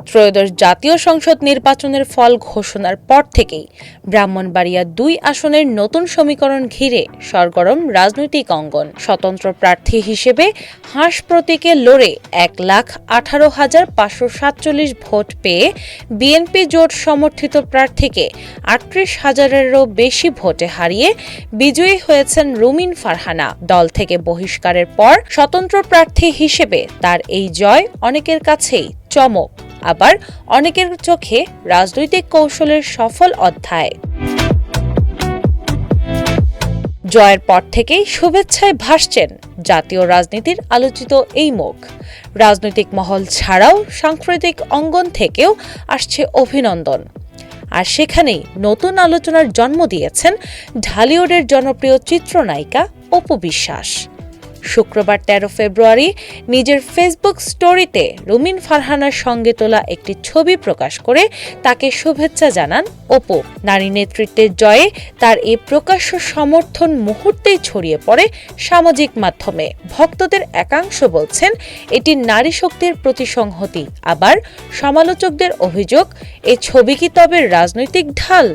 ত্রয়োদশ জাতীয় সংসদ নির্বাচনের ফল ঘোষণার পর থেকেই ব্রাহ্মণবাড়িয়া ২ আসনের নতুন সমীকরণ ঘিরে সরগরম রাজনৈতিক অঙ্গন। স্বতন্ত্র প্রার্থী হিসেবে হাঁস প্রতীকে লড়ে ১,১৮,৫৪৭ ভোট পেয়ে বিএনপি জোট সমর্থিত প্রার্থীকে ৩৮,০০০-এরও বেশি ভোটে হারিয়ে বিজয়ী হয়েছেন রুমিন ফারহানা। দল থেকে বহিষ্কারের পর স্বতন্ত্র প্রার্থী হিসেবে তার এই জয় অনেকের কাছেই চমক, আবার অনেকের চোখে রাজনৈতিক কৌশলের সফল অধ্যায়। জয়ের পর থেকেই শুভেচ্ছায় ভাসছেন জাতীয় রাজনীতির আলোচিত এই মুখ। রাজনৈতিক মহল ছাড়াও সাংস্কৃতিক অঙ্গন থেকেও আসছে অভিনন্দন। আর সেখানেই নতুন আলোচনার জন্ম দিয়েছেন ঢালিউডের জনপ্রিয় চিত্রনায়িকা অপু বিশ্বাস। শুক্রবার ১৩ ফেব্রুয়ারি নিজের ফেসবুক স্টোরিতে রুমিন ফারহানার সঙ্গে তোলা একটি ছবি প্রকাশ করে তাকে শুভেচ্ছা জানান অপু। নারী নেতৃত্বের জয়ে তার এই প্রকাশ্য সমর্থন মুহূর্তেই ছড়িয়ে পড়ে সামাজিক মাধ্যমে। ভক্তদের একাংশ বলছেন এটি নারী শক্তির প্রতিসংহতি, আবার সমালোচকদের অভিযোগ, এই ছবি কি তবে রাজনৈতিক ঢাল?